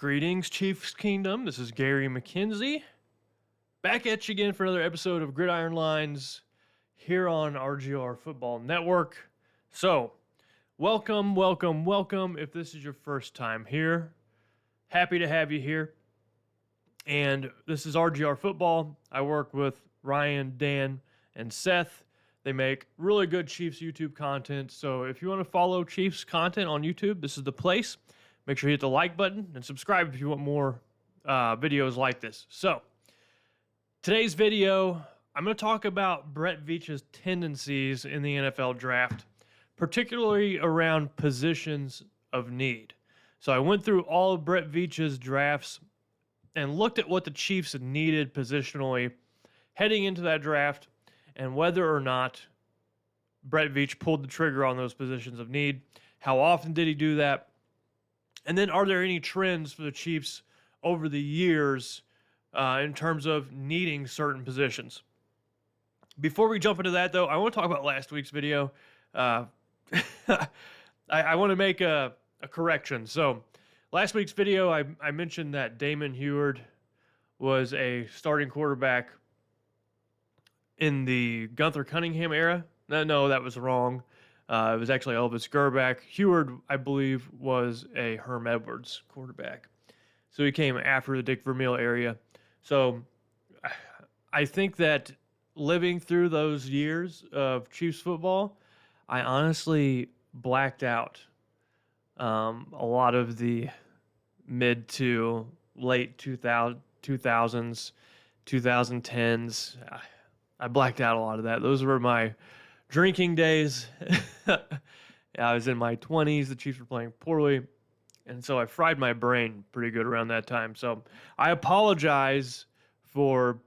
Greetings, Chiefs Kingdom. This is Gary McKenzie. Back at you again for another episode of Gridiron Lines here on RGR Football Network. So, welcome. If this is your first time here, happy to have you here. And this is RGR Football. I work with Ryan, Dan, and Seth. They make really good Chiefs YouTube content. So if you want to follow Chiefs content on YouTube, this is the place. Make sure you hit the like button and subscribe if you want more videos like this. So today's video, I'm going to talk about Brett Veach's tendencies in the NFL draft, particularly around positions of need. So I went through all of Brett Veach's drafts and looked at what the Chiefs needed positionally heading into that draft and whether or not Brett Veach pulled the trigger on those positions of need. How often did he do that? And then are there any trends for the Chiefs over the years in terms of needing certain positions? Before we jump into that, though, I want to talk about last week's video. I want to make a correction. So last week's video, I mentioned that Damon Huard was a starting quarterback in the Gunther Cunningham era. No, that was wrong. It was actually Elvis Grbac. Huard, I believe, was a Herm Edwards quarterback. So he came after the Dick Vermeil area. So I think that living through those years of Chiefs football, I honestly blacked out a lot of the mid to late 2000s, 2010s. I blacked out a lot of that. Those were my drinking days. I was in my 20s. The Chiefs were playing poorly. And so I fried my brain pretty good around that time. So I apologize for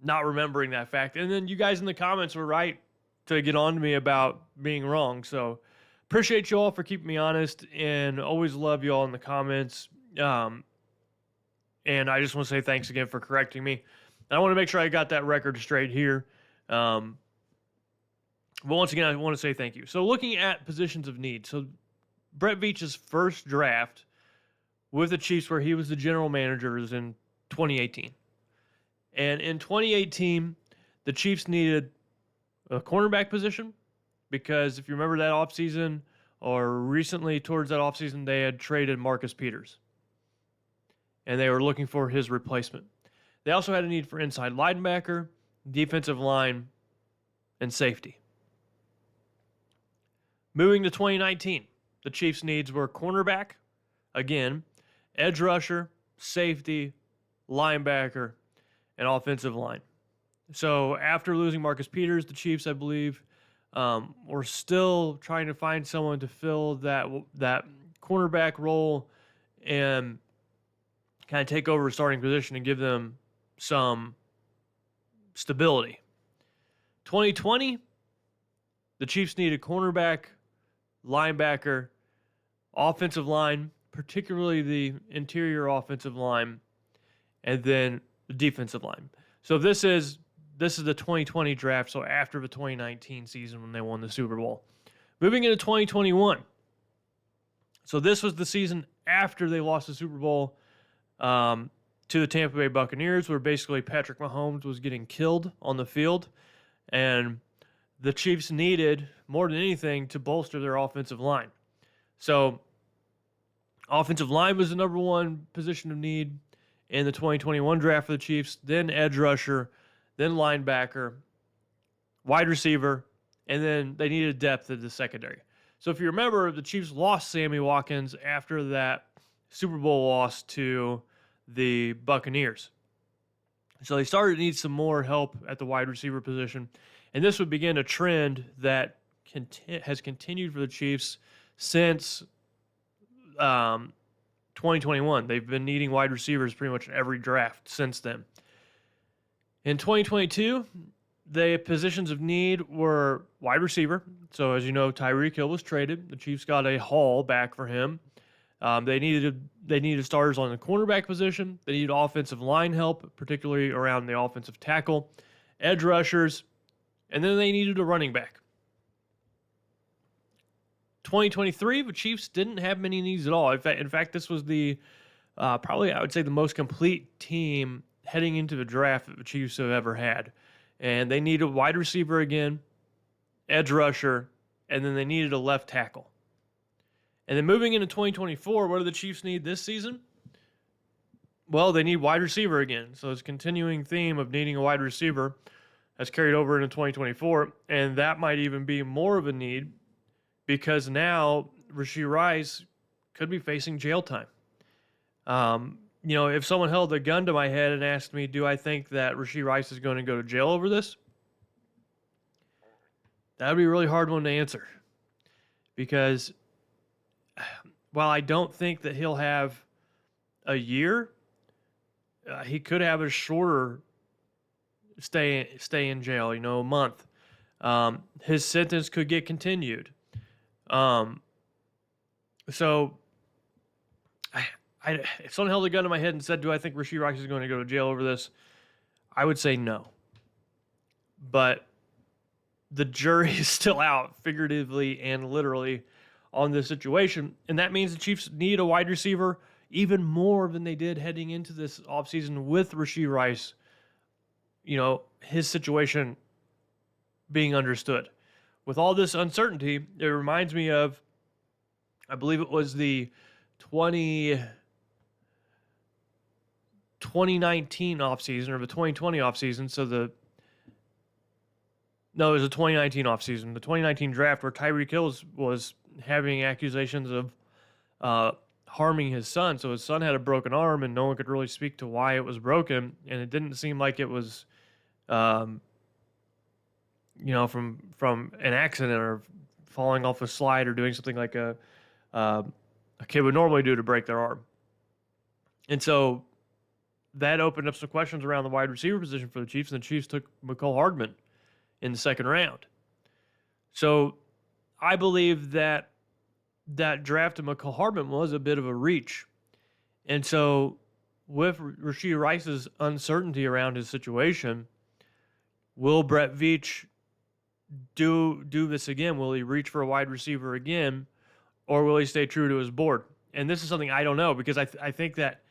not remembering that fact. And then you guys in the comments were right to get on to me about being wrong. So appreciate you all for keeping me honest and always love you all in the comments. And I just want to say thanks again for correcting me. And I want to make sure I got that record straight here. But once again, I want to say thank you. So looking at positions of need. So Brett Veach's first draft with the Chiefs where he was the general manager was in 2018. And in 2018, the Chiefs needed a cornerback position because if you remember that offseason or recently towards that offseason, they had traded Marcus Peters. And they were looking for his replacement. They also had a need for inside linebacker, defensive line, and safety. Moving to 2019, the Chiefs' needs were cornerback, again, edge rusher, safety, linebacker, and offensive line. So after losing Marcus Peters, the Chiefs, I believe, were still trying to find someone to fill that cornerback role and kind of take over a starting position and give them some stability. 2020, the Chiefs needed cornerback, linebacker, offensive line, particularly the interior offensive line, and then the defensive line. So this is the 2020 draft, so after the 2019 season when they won the Super Bowl. Moving into 2021. So this was the season after they lost the Super Bowl to the Tampa Bay Buccaneers, where basically Patrick Mahomes was getting killed on the field. And the Chiefs needed, more than anything, to bolster their offensive line. So offensive line was the number one position of need in the 2021 draft for the Chiefs, then edge rusher, then linebacker, wide receiver, and then they needed depth at the secondary. So if you remember, the Chiefs lost Sammy Watkins after that Super Bowl loss to the Buccaneers. So they started to need some more help at the wide receiver position. And this would begin a trend that has continued for the Chiefs since 2021. They've been needing wide receivers pretty much every draft since then. In 2022, the positions of need were wide receiver. So as you know, Tyreek Hill was traded. The Chiefs got a haul back for him. They needed starters on the cornerback position. They needed offensive line help, particularly around the offensive tackle, edge rushers, and then they needed a running back. 2023, the Chiefs didn't have many needs at all. In fact, this was the probably, I would say, the most complete team heading into the draft that the Chiefs have ever had. And they needed a wide receiver again, edge rusher, and then they needed a left tackle. And then moving into 2024, what do the Chiefs need this season? Well, they need wide receiver again. So it's a continuing theme of needing a wide receiver that's carried over into 2024. And that might even be more of a need because now Rashee Rice could be facing jail time. If someone held a gun to my head and asked me, do I think that Rashee Rice is going to go to jail over this? That would be a really hard one to answer. Because while I don't think that he'll have a year, he could have a shorter stay in jail, a month. His sentence could get continued. So if someone held a gun to my head and said, do I think Rashee Rice is going to go to jail over this? I would say no. But the jury is still out, figuratively and literally, on this situation. And that means the Chiefs need a wide receiver even more than they did heading into this offseason with Rashee Rice, his situation being understood. With all this uncertainty, it reminds me of, I believe it was the 2019 offseason or the 2020 offseason. It was the 2019 offseason, the 2019 draft, where Tyreek Hill was having accusations of harming his son. So his son had a broken arm, and no one could really speak to why it was broken. And it didn't seem like it was, from an accident or falling off a slide or doing something like a kid would normally do to break their arm. And so that opened up some questions around the wide receiver position for the Chiefs, and the Chiefs took Mecole Hardman in the second round. So I believe that draft of Mecole Hardman was a bit of a reach. And so with Rashee Rice's uncertainty around his situation, will Brett Veach do this again? Will he reach for a wide receiver again, or will he stay true to his board? And this is something I don't know, because I think that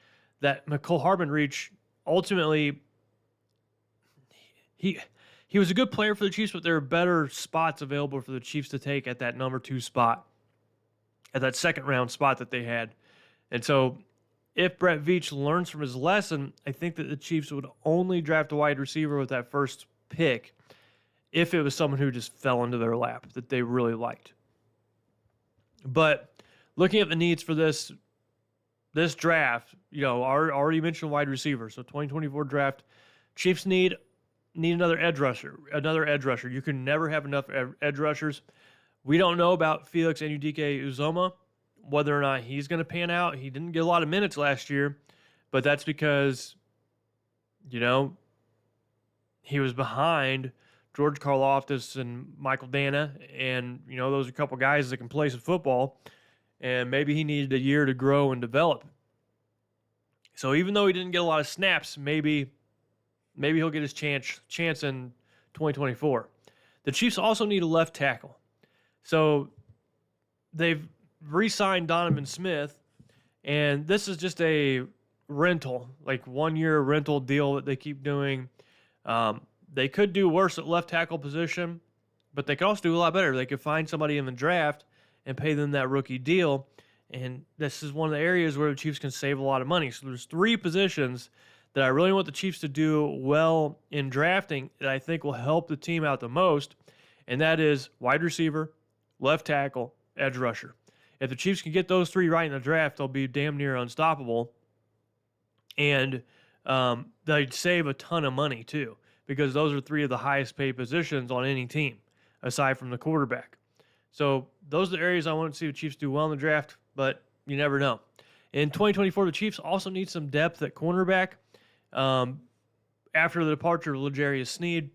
Mecole Hardman reach, ultimately, he was a good player for the Chiefs, but there are better spots available for the Chiefs to take at that number 2 spot, at that second round spot that they had. And so if Brett Veach learns from his lesson, I think that the Chiefs would only draft a wide receiver with that first pick if it was someone who just fell into their lap that they really liked. But looking at the needs for this draft, already mentioned wide receiver. So 2024 draft, Chiefs need another edge rusher. You can never have enough edge rushers. We don't know about Felix Anudike-Uzomah, whether or not he's going to pan out. He didn't get a lot of minutes last year, but that's because, he was behind George Karlaftis and Michael Dana, and, those are a couple guys that can play some football, and maybe he needed a year to grow and develop. So even though he didn't get a lot of snaps, maybe he'll get his chance in 2024. The Chiefs also need a left tackle. So they've re-signed Donovan Smith, and this is just a rental, like 1-year rental deal that they keep doing. They could do worse at left tackle position, but they could also do a lot better. They could find somebody in the draft and pay them that rookie deal. And this is one of the areas where the Chiefs can save a lot of money. So there's 3 positions that I really want the Chiefs to do well in drafting that I think will help the team out the most, and that is wide receiver, left tackle, edge rusher. If the Chiefs can get those 3 right in the draft, they'll be damn near unstoppable. And they'd save a ton of money too, because those are 3 of the highest paid positions on any team, aside from the quarterback. So those are the areas I want to see the Chiefs do well in the draft, but you never know. In 2024, the Chiefs also need some depth at cornerback. After the departure of L'Jarius Sneed,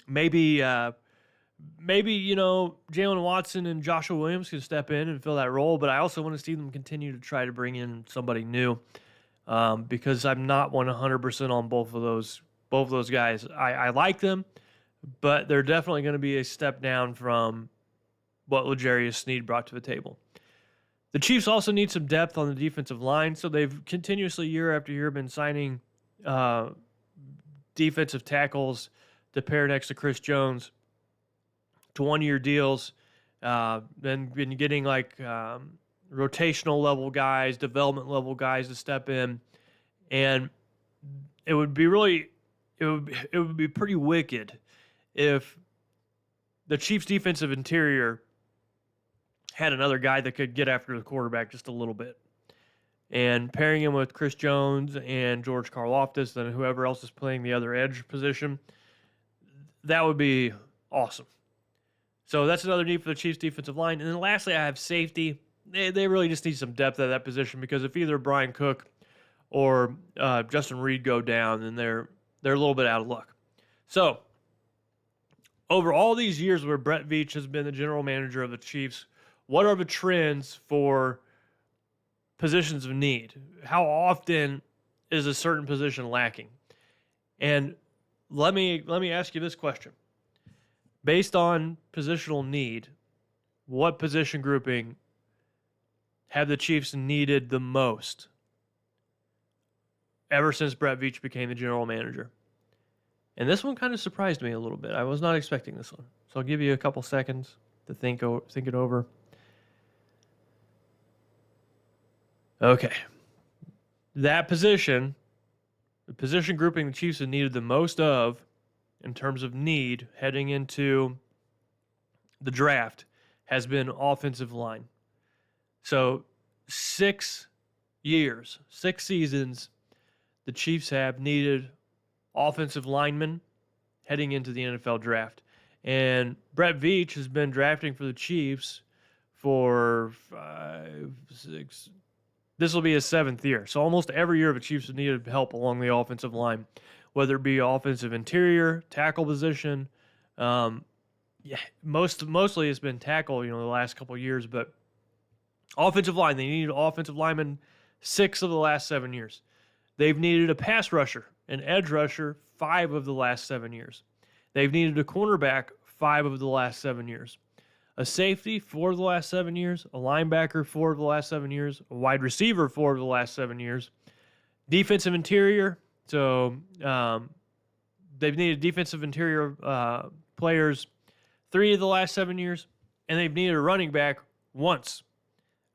maybe Jalen Watson and Joshua Williams can step in and fill that role, but I also want to see them continue to try to bring in somebody new, because I'm not 100% on both of those guys. I like them, but they're definitely going to be a step down from what L'Jarius Sneed brought to the table. The Chiefs also need some depth on the defensive line, so they've continuously, year after year, been signing defensive tackles to pair next to Chris Jones to one-year deals. Then been getting rotational level guys, development level guys to step in, and it would be pretty wicked if the Chiefs' defensive interior had another guy that could get after the quarterback just a little bit. And pairing him with Chris Jones and George Karlaftis and whoever else is playing the other edge position, that would be awesome. So that's another need for the Chiefs' defensive line. And then lastly, I have safety. They really just need some depth at that position, because if either Brian Cook or Justin Reed go down, then they're a little bit out of luck. So over all these years where Brett Veach has been the general manager of the Chiefs, what are the trends for positions of need? How often is a certain position lacking? And let me ask you this question. Based on positional need, what position grouping have the Chiefs needed the most ever since Brett Veach became the general manager? And this one kind of surprised me a little bit. I was not expecting this one. So I'll give you a couple seconds to think it over. Okay. That position, the position grouping the Chiefs have needed the most of in terms of need heading into the draft, has been offensive line. So 6 years, 6 seasons, the Chiefs have needed offensive linemen heading into the NFL draft. And Brett Veach has been drafting for the Chiefs for 5, 6. This will be his 7th year. So almost every year the Chiefs have needed help along the offensive line, whether it be offensive interior, tackle position. Mostly it's been tackle, the last couple of years, but offensive line, they needed offensive linemen 6 of the last 7 years. They've needed a pass rusher, an edge rusher 5 of the last 7 years. They've needed a cornerback 5 of the last 7 years. A safety 4 of the last 7 years, a linebacker 4 of the last 7 years, a wide receiver 4 of the last 7 years. Defensive interior, so they've needed defensive interior players 3 of the last 7 years, and they've needed a running back once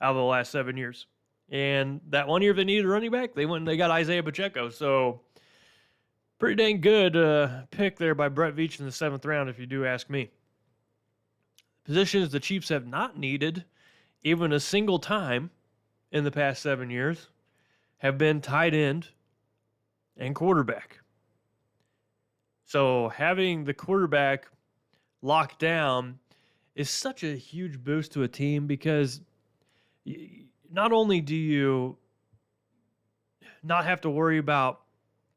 out of the last 7 years. And that one year they needed a running back, they went and they got Isaiah Pacheco. So pretty dang good pick there by Brett Veach in the 7th round, if you do ask me. Positions the Chiefs have not needed even a single time in the past 7 years have been tight end and quarterback. So having the quarterback locked down is such a huge boost to a team, because not only do you not have to worry about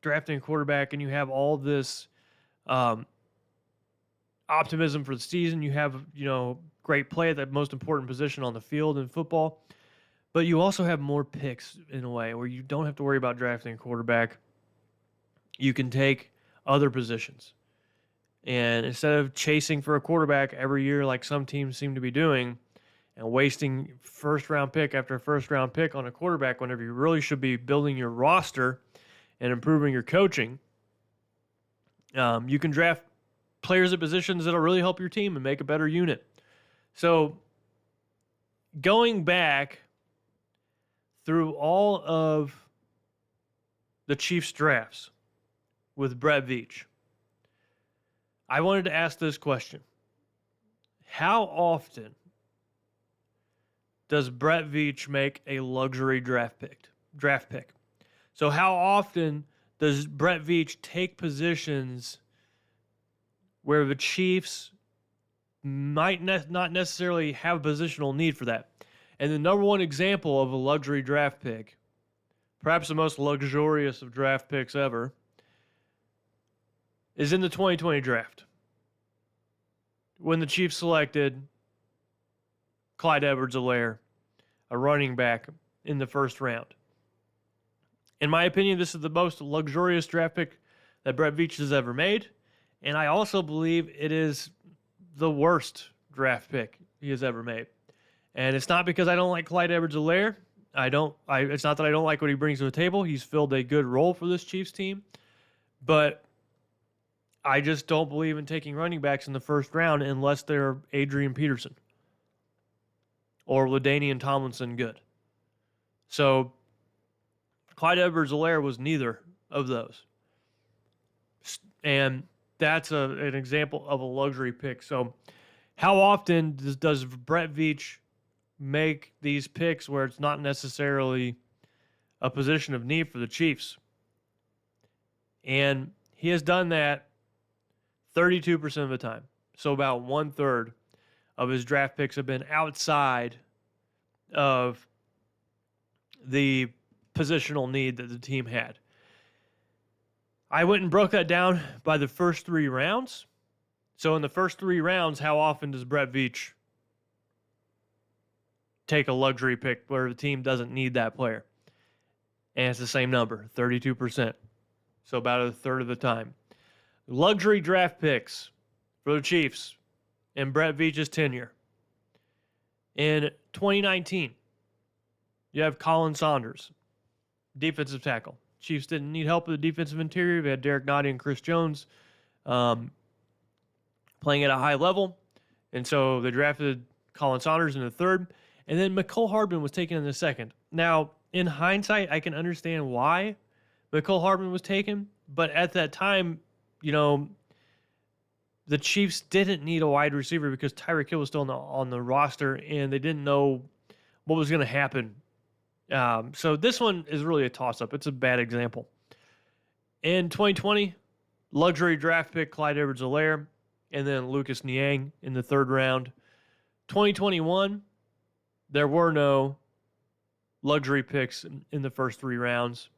drafting a quarterback and you have all this optimism for the season, you have, great play at that most important position on the field in football, but you also have more picks in a way where you don't have to worry about drafting a quarterback. You can take other positions. And instead of chasing for a quarterback every year like some teams seem to be doing and wasting first-round pick after first-round pick on a quarterback whenever you really should be building your roster and improving your coaching, you can draft players at positions that'll really help your team and make a better unit. So going back through all of the Chiefs drafts with Brett Veach, I wanted to ask this question. How often does Brett Veach make a luxury draft pick? So how often does Brett Veach take positions where the Chiefs might not necessarily have a positional need for that? And the number one example of a luxury draft pick, perhaps the most luxurious of draft picks ever, is in the 2020 draft, when the Chiefs selected Clyde Edwards-Helaire, a running back, in the first round. In my opinion, this is the most luxurious draft pick that Brett Veach has ever made, and I also believe it is the worst draft pick he has ever made. And it's not because I don't like Clyde Edwards-Helaire. It's not that I don't like what he brings to the table. He's filled a good role for this Chiefs team. But I just don't believe in taking running backs in the first round unless they're Adrian Peterson or LaDainian Tomlinson good. So Clyde Edwards-Helaire was neither of those. And that's an example of a luxury pick. So how often does Brett Veach make these picks where it's not necessarily a position of need for the Chiefs? And he has done that 32% of the time. So about 1/3 of his draft picks have been outside of the positional need that the team had. I went and broke that down by the first 3 rounds. So in the first 3 rounds, how often does Brett Veach take a luxury pick where the team doesn't need that player? And it's the same number, 32%. So about 1/3 of the time. Luxury draft picks for the Chiefs in Brett Veach's tenure. In 2019, you have Colin Saunders, defensive tackle. Chiefs didn't need help with the defensive interior. They had Derek Nottie and Chris Jones playing at a high level. And so they drafted Colin Saunders in the 3rd. And then Mecole Hardman was taken in the 2nd. Now, in hindsight, I can understand why Mecole Hardman was taken. But at that time, the Chiefs didn't need a wide receiver because Tyreek Hill was still on the roster, and they didn't know what was going to happen. So this one is really a toss-up. It's a bad example. In 2020, luxury draft pick Clyde Edwards-Helaire, and then Lucas Niang in the 3rd round. 2021, there were no luxury picks in the first 3 rounds.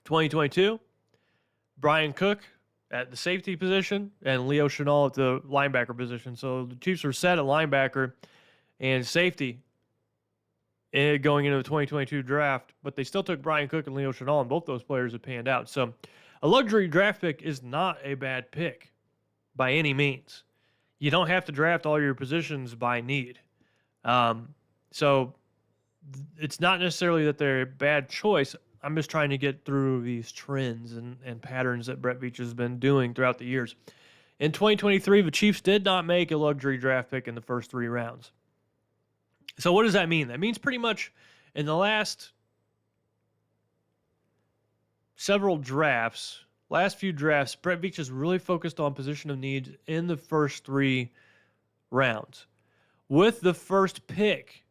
2022, Brian Cook at the safety position and Leo Chenal at the linebacker position. So the Chiefs were set at linebacker and safety going into the 2022 draft, but they still took Brian Cook and Leo Chenal, and both those players have panned out. So a luxury draft pick is not a bad pick by any means. You don't have to draft all your positions by need. So it's not necessarily that they're a bad choice. I'm just trying to get through these trends and patterns that Brett Veach has been doing throughout the years. In 2023, the Chiefs did not make a luxury draft pick in the first 3 rounds. So what does that mean? That means pretty much in the last several drafts, last few drafts, Brett Veach has really focused on position of needs in the first 3 rounds. With the first pick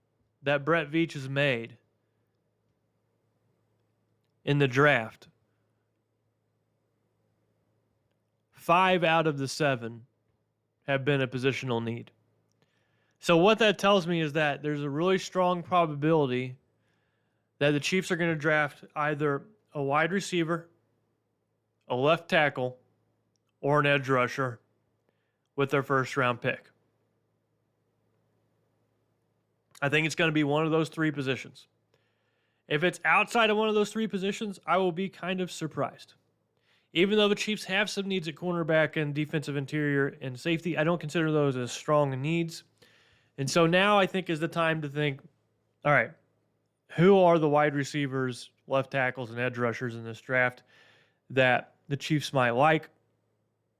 that Brett Veach has made in the draft, 5 out of the 7 have been a positional need. So what that tells me is that there's a really strong probability that the Chiefs are going to draft either a wide receiver, a left tackle, or an edge rusher with their first round pick. I think it's going to be one of those 3 positions. If it's outside of one of those 3 positions, I will be kind of surprised. Even though the Chiefs have some needs at cornerback and defensive interior and safety, I don't consider those as strong needs. And so now I think is the time to think, all right, who are the wide receivers, left tackles, and edge rushers in this draft that the Chiefs might like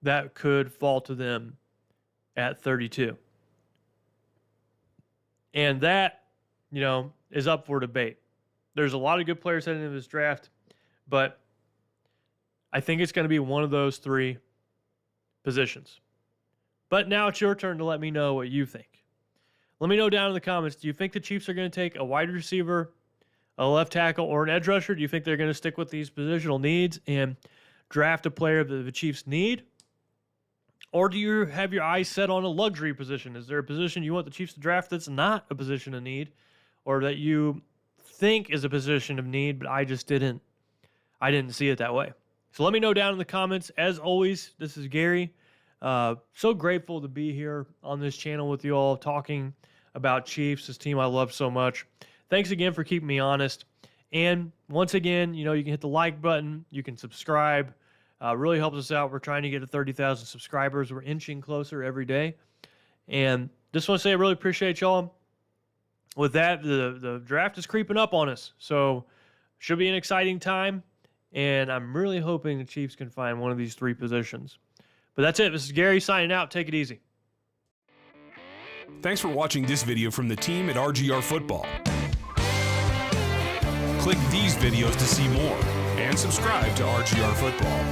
that could fall to them at 32? And that, is up for debate. There's a lot of good players heading into this draft, but I think it's going to be one of those 3 positions. But now it's your turn to let me know what you think. Let me know down in the comments, do you think the Chiefs are going to take a wide receiver, a left tackle, or an edge rusher? Do you think they're going to stick with these positional needs and draft a player that the Chiefs need? Or do you have your eyes set on a luxury position? Is there a position you want the Chiefs to draft that's not a position of need, or that you think is a position of need, but I didn't see it that way? So let me know down in the comments. As always, this is Gary. So grateful to be here on this channel with you all, talking about Chiefs, this team I love so much. Thanks again for keeping me honest. And once again, you can hit the like button. You can subscribe. Really helps us out. We're trying to get to 30,000 subscribers. We're inching closer every day. And just want to say I really appreciate y'all. With that, the draft is creeping up on us, so should be an exciting time, and I'm really hoping the Chiefs can find one of these 3 positions. But that's it. This is Gary signing out. Take it easy. Thanks for watching this video from the team at RGR Football. Click these videos to see more and subscribe to RGR Football.